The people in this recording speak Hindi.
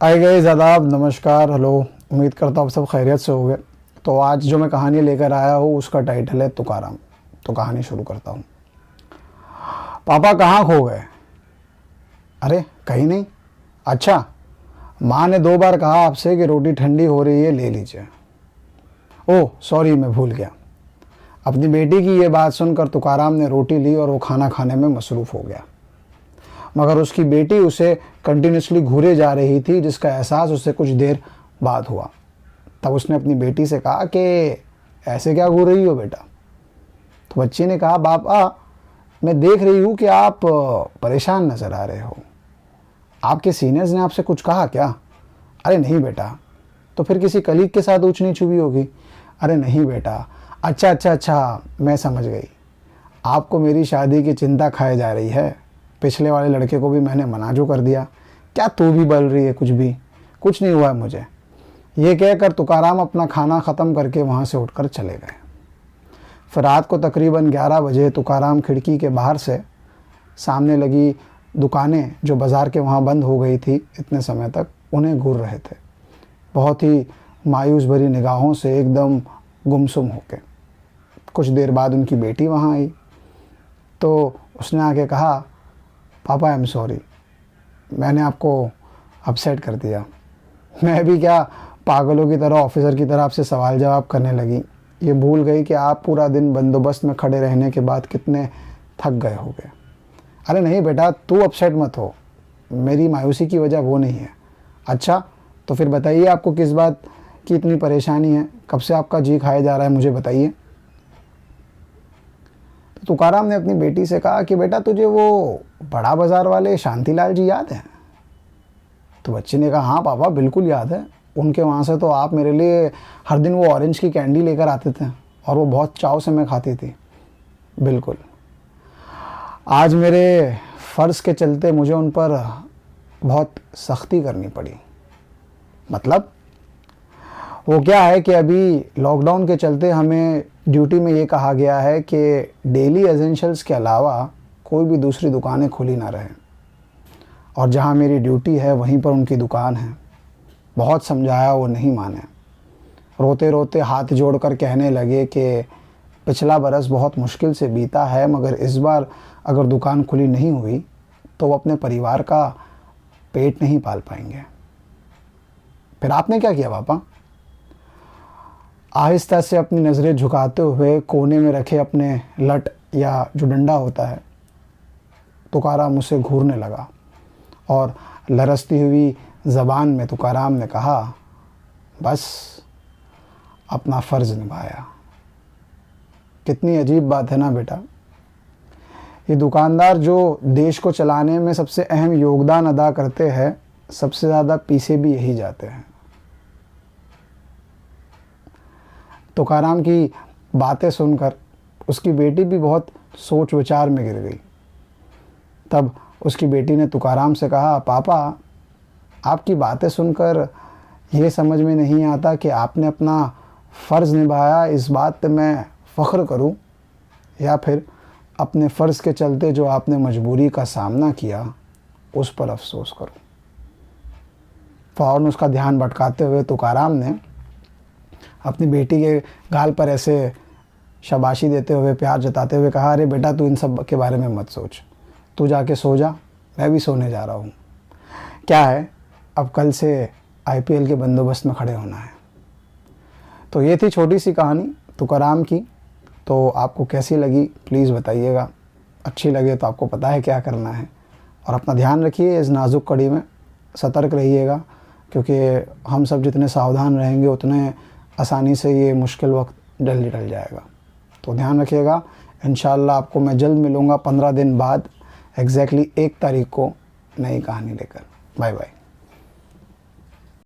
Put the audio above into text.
आए गए आदाब, नमस्कार, हेलो। उम्मीद करता हूँ आप सब खैरियत से होंगे। तो आज जो मैं कहानी लेकर आया हूँ उसका टाइटल है तुकाराम। तो कहानी शुरू करता हूँ। पापा कहाँ खो गए? अरे कहीं नहीं। अच्छा, माँ ने 2 बार कहा आपसे कि रोटी ठंडी हो रही है, ले लीजिए। ओह सॉरी, मैं भूल गया। अपनी बेटी की ये बात सुनकर तुकाराम ने रोटी ली और वो खाना खाने में मसरूफ़ हो गया। मगर उसकी बेटी उसे कंटिन्यूसली घूरे जा रही थी, जिसका एहसास उसे कुछ देर बाद हुआ। तब उसने अपनी बेटी से कहा कि ऐसे क्या घूर रही हो बेटा? तो बच्ची ने कहा, पापा मैं देख रही हूँ कि आप परेशान नज़र आ रहे हो। आपके सीनियर्स ने आपसे कुछ कहा क्या? अरे नहीं बेटा। तो फिर किसी कलीग के साथ ऊंच नीच हुई होगी? अरे नहीं बेटा। अच्छा अच्छा अच्छा, मैं समझ गई। आपको मेरी शादी की चिंता खाए जा रही है। पिछले वाले लड़के को भी मैंने मना जो कर दिया। क्या तू भी बल रही है? कुछ नहीं हुआ है मुझे। ये कहकर तुकाराम अपना खाना ख़त्म करके वहाँ से उठकर चले गए। फिर रात को तकरीबन 11 बजे तुकाराम खिड़की के बाहर से सामने लगी दुकानें जो बाज़ार के वहाँ बंद हो गई थी इतने समय तक, उन्हें घूर रहे थे, बहुत ही मायूस भरी निगाहों से, एकदम गुमसुम होके। कुछ देर बाद उनकी बेटी वहाँ आई तो उसने आके कहा, पापा आई एम सॉरी, मैंने आपको अपसेट कर दिया। मैं भी क्या पागलों की तरह, ऑफिसर की तरह आपसे सवाल जवाब करने लगी। ये भूल गई कि आप पूरा दिन बंदोबस्त में खड़े रहने के बाद कितने थक गए होगे। अरे नहीं बेटा, तू अपसेट मत हो, मेरी मायूसी की वजह वो नहीं है। अच्छा तो फिर बताइए, आपको किस बात की इतनी परेशानी है? कब से आपका जी खाया जा रहा है, मुझे बताइए। तो तुकाराम ने अपनी बेटी से कहा कि बेटा तुझे वो बड़ा बाज़ार वाले शांतिलाल जी याद हैं? तो बच्चे ने कहा, हाँ पापा बिल्कुल याद है। उनके वहाँ से तो आप मेरे लिए हर दिन वो ऑरेंज की कैंडी लेकर आते थे और वो बहुत चाव से मैं खाती थी। बिल्कुल। आज मेरे फ़र्ज़ के चलते मुझे उन पर बहुत सख्ती करनी पड़ी। मतलब वो क्या है कि अभी लॉकडाउन के चलते हमें ड्यूटी में ये कहा गया है कि डेली एसेंशियल्स के अलावा कोई भी दूसरी दुकानें खुली ना रहें, और जहाँ मेरी ड्यूटी है वहीं पर उनकी दुकान है। बहुत समझाया, वो नहीं माने। रोते रोते हाथ जोड़कर कहने लगे कि पिछला बरस बहुत मुश्किल से बीता है, मगर इस बार अगर दुकान खुली नहीं हुई तो वो अपने परिवार का पेट नहीं पाल पाएंगे। फिर आपने क्या किया पापा? आहिस्ता से अपनी नज़रें झुकाते हुए कोने में रखे अपने लट या जो डंडा होता है, तुकाराम उसे घूरने लगा और लरसती हुई ज़बान में तुकाराम ने कहा, बस अपना फ़र्ज़ निभाया। कितनी अजीब बात है ना बेटा। ये दुकानदार जो देश को चलाने में सबसे अहम योगदान अदा करते हैं, सबसे ज़्यादा पीछे भी यही जाते हैं। तुकाराम की बातें सुनकर उसकी बेटी भी बहुत सोच विचार में गिर गई। तब उसकी बेटी ने तुकाराम से कहा, पापा आपकी बातें सुनकर ये समझ में नहीं आता कि आपने अपना फ़र्ज़ निभाया, इस बात पे मैं फ़ख्र करूं, या फिर अपने फ़र्ज़ के चलते जो आपने मजबूरी का सामना किया उस पर अफसोस करूं। फ़ौरन उसका ध्यान भटकाते हुए तुकाराम ने अपनी बेटी के गाल पर ऐसे शाबाशी देते हुए, प्यार जताते हुए कहा, अरे बेटा तू इन सब के बारे में मत सोच, तू जाके सो जा, मैं भी सोने जा रहा हूँ। क्या है, अब कल से आईपीएल के बंदोबस्त में खड़े होना है। तो ये थी छोटी सी कहानी तुकाराम की। तो आपको कैसी लगी प्लीज़ बताइएगा। अच्छी लगे तो आपको पता है क्या करना है, और अपना ध्यान रखिए इस नाजुक कड़ी में, सतर्क रहिएगा, क्योंकि हम सब जितने सावधान रहेंगे उतने आसानी से ये मुश्किल वक्त जल्दी टल जाएगा। तो ध्यान रखिएगा। इंशाअल्लाह आपको मैं जल्द मिलूँगा 15 दिन बाद, एग्जैक्टली 1 तारीख को नई कहानी लेकर। Bye bye.